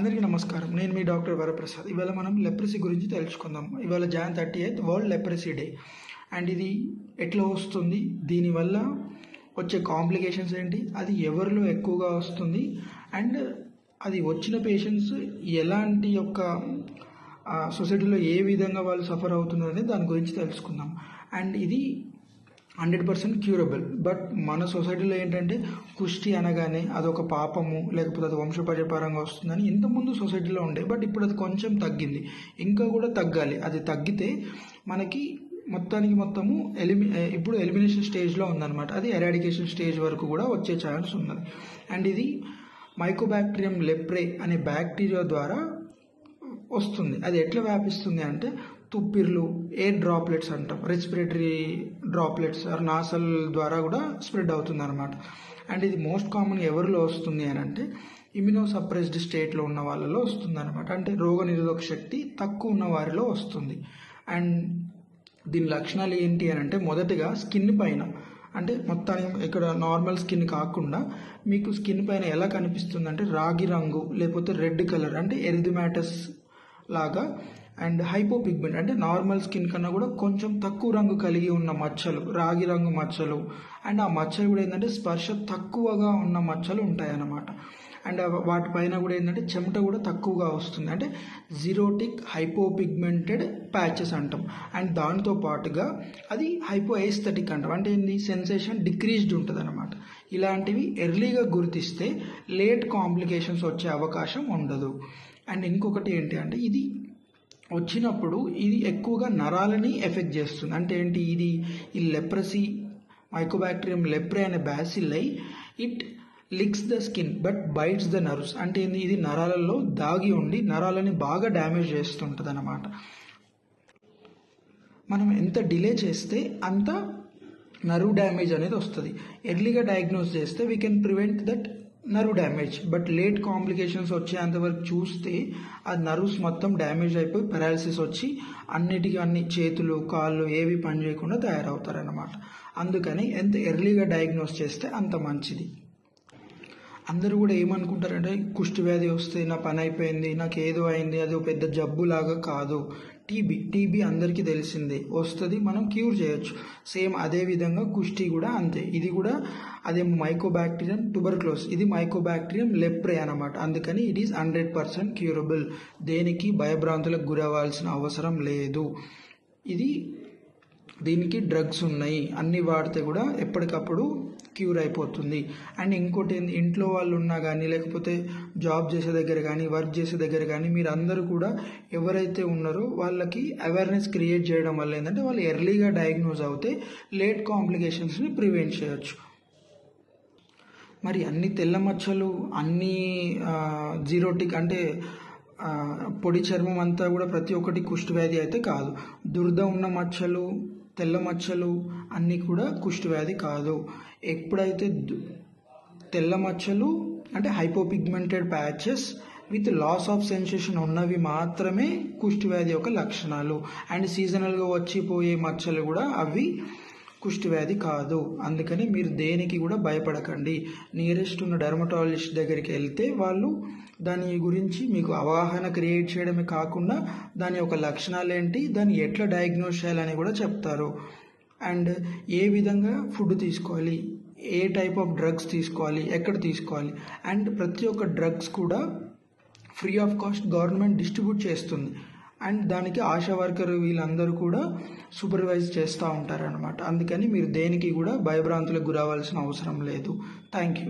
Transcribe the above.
అందరికీ నమస్కారం. నేను మీ డాక్టర్ వరప్రసాద్. ఇవాళ మనం లెప్రసీ గురించి తెలుసుకుందాం. ఇవాళ Jan 30th world leprosy day. And ఇది ఎట్లా వస్తుంది, దీనివల్ల వచ్చే కాంప్లికేషన్స్ ఏంటి, అది ఎవరిలో ఎక్కువగా వస్తుంది, అండ్ అది వచ్చిన పేషెంట్స్ ఎలాంటి యొక్క సొసైటీలో ఏ విధంగా వాళ్ళు సఫర్ అవుతున్నారని దాని గురించి తెలుసుకుందాం. అండ్ ఇది 100% క్యూరబుల్. బట్ మన సొసైటీలో ఏంటంటే కుష్టి అనగానే అదొక పాపము, లేకపోతే అది వంశపర్యపరంగా వస్తుందని ఇంతకుముందు సొసైటీలో ఉండే. బట్ ఇప్పుడు అది కొంచెం తగ్గింది, ఇంకా కూడా తగ్గాలి. అది తగ్గితే మనకి మొత్తము ఇప్పుడు ఎలిమినేషన్ స్టేజ్లో ఉందన్నమాట. అది ఎరాడికేషన్ స్టేజ్ వరకు కూడా వచ్చే ఛాన్స్ ఉన్నది. అండ్ ఇది మైకోబాక్టీరియం లెప్రే అనే బ్యాక్టీరియా ద్వారా వస్తుంది. అది ఎట్లా వ్యాపిస్తుంది అంటే తుప్పిర్లు, ఎయిర్ డ్రాప్లెట్స్ అంటాం, రెస్పిరేటరీ డ్రాప్లెట్స్ ఆర్ నాసల్ ద్వారా కూడా స్ప్రెడ్ అవుతుంది అనమాట. అండ్ ఇది మోస్ట్ కామన్ ఎవరిలో వస్తుంది అని అంటే ఇమ్యూనో సప్రెస్డ్ స్టేట్లో ఉన్న వాళ్ళలో వస్తుంది అనమాట. అంటే రోగనిరోధక శక్తి తక్కువ ఉన్న వారిలో వస్తుంది. అండ్ దీని లక్షణాలు ఏంటి అని అంటే మొదటిగా స్కిన్ పైన, అంటే మొత్తానికి ఇక్కడ నార్మల్ స్కిన్ కాకుండా మీకు స్కిన్ పైన ఎలా కనిపిస్తుంది అంటే రాగి రంగు లేకపోతే రెడ్ కలర్, అంటే ఎరిథమాటస్ లాగా. అండ్ హైపోపిగ్మెంట్ అంటే నార్మల్ స్కిన్ కన్నా కూడా కొంచెం తక్కువ రంగు కలిగి ఉన్న మచ్చలు, రాగి రంగు మచ్చలు. అండ్ ఆ మచ్చలు కూడా ఏంటంటే స్పర్శ తక్కువగా ఉన్న మచ్చలు ఉంటాయి అన్నమాట. అండ్ వాటిపైన కూడా ఏంటంటే చెమట కూడా తక్కువగా వస్తుంది, అంటే జిరోటిక్ హైపోపిగ్మెంటెడ్ ప్యాచెస్ అంటాం. అండ్ దాంతో పాటుగా అది హైపో ఎస్థెటిక్ అంటాం, అంటే ఏంది సెన్సేషన్ డిక్రీజ్డ్ ఉంటుంది అనమాట. ఇలాంటివి ఎర్లీగా గుర్తిస్తే లేట్ కాంప్లికేషన్స్ వచ్చే అవకాశం ఉండదు. అండ్ ఇంకొకటి ఏంటి అంటే ఇది వచ్చినప్పుడు ఇది ఎక్కువగా నరాలని ఎఫెక్ట్ చేస్తుంది. అంటే ఏంటి, ఈ లెప్రసీ మైకోబాక్టీరియం లెప్రే అనే bacilli it licks the skin but bites the nerves. అంటే ఏంది, ఇది నరాలలో దాగి ఉండి నరాలని బాగా డ్యామేజ్ చేస్తుంటుంది అన్నమాట. మనం ఎంత డిలే చేస్తే అంత నర్వ్ డ్యామేజ్ అనేది వస్తుంది. ఎర్లీగా డయాగ్నోస్ చేస్తే we can prevent that nerve damage. But late complications వచ్చేంతవరకు చూస్తే ఆ నర్వ్స్ మొత్తం డ్యామేజ్ అయిపోయి పెరాలసిస్ వచ్చి అన్ని చేతులు కాళ్ళు ఏవి పని చేయకుండా తయారవుతారన్నమాట. అందుకని ఎంత ఎర్లీగా డయాగ్నోస్ చేస్తే అంత మంచిది. అందరూ కూడా ఏమనుకుంటారంటే కుష్టి వ్యాధి వస్తే నా పని అయిపోయింది, నాకు ఏదో అయింది, అది ఒక పెద్ద జబ్బులాగా కాదు. టీబీ అందరికీ తెలిసిందే, వస్తుంది, మనం క్యూర్ చేయొచ్చు. సేమ్ అదే విధంగా కుష్టి కూడా అంతే. ఇది కూడా అదే మైకోబాక్టీరియం ట్యూబర్క్లోసిస్, ఇది మైకోబాక్టీరియం లెప్రే అనమాట. అందుకని ఇట్ ఈస్ 100% క్యూరబుల్. దేనికి భయభ్రాంతులకు గురవ్వాల్సిన అవసరం లేదు. దీనికి డ్రగ్స్ ఉన్నాయి, అన్నీ వాడితే కూడా ఎప్పటికప్పుడు క్యూర్ అయిపోతుంది. అండ్ ఇంకోటి ఏంది, ఇంట్లో వాళ్ళు ఉన్నా కానీ లేకపోతే జాబ్ చేసే దగ్గర కానీ వర్క్ చేసే దగ్గర కానీ మీరు అందరూ కూడా ఎవరైతే ఉన్నారో వాళ్ళకి అవేర్నెస్ క్రియేట్ చేయడం వల్ల ఏంటంటే వాళ్ళు ఎర్లీగా డయాగ్నోజ్ అవుతే లేట్ కాంప్లికేషన్స్ని ప్రివెంట్ చేయొచ్చు. మరి అన్ని తెల్ల మచ్చలు, అన్ని జీరోటిక్ అంటే పొడి చర్మం అంతా కూడా ప్రతి ఒక్కటి కుష్టి వ్యాధి అయితే కాదు. దురద ఉన్న మచ్చలు, తెల్ల మచ్చలు అన్నీ కూడా కుష్టి వ్యాధి కాదు. ఎప్పుడైతే తెల్ల మచ్చలు అంటే hypopigmented patches with loss of sensation ఉన్నవి మాత్రమే కుష్టి వ్యాధి యొక్క లక్షణాలు. అండ్ సీజనల్గా వచ్చిపోయే మచ్చలు కూడా అవి కుష్టి వ్యాధి కాదు. అందుకని మీరు దేనికి కూడా భయపడకండి. నియరెస్ట్ ఉన్న డెర్మటాలజిస్ట్ దగ్గరికి వెళ్తే వాళ్ళు దాని గురించి మీకు అవగాహన క్రియేట్ చేయడమే కాకుండా దాని యొక్క లక్షణాలు ఏంటి, దాన్ని ఎట్లా డయాగ్నోస్ చేయాలని కూడా చెప్తారు. అండ్ ఏ విధంగా ఫుడ్ తీసుకోవాలి, ఏ టైప్ ఆఫ్ డ్రగ్స్ తీసుకోవాలి, ఎక్కడ తీసుకోవాలి. అండ్ ప్రతి ఒక్క డ్రగ్స్ కూడా free of cost government distribute చేస్తుంది. అండ్ దానికి ఆశా వర్కర్ వీళ్ళందరూ కూడా సూపర్వైజ్ చేస్తూ ఉంటారనమాట. అందుకని మీరు దేనికి కూడా భయభ్రాంతులకు గురవ్వాల్సిన అవసరం లేదు. Thank you.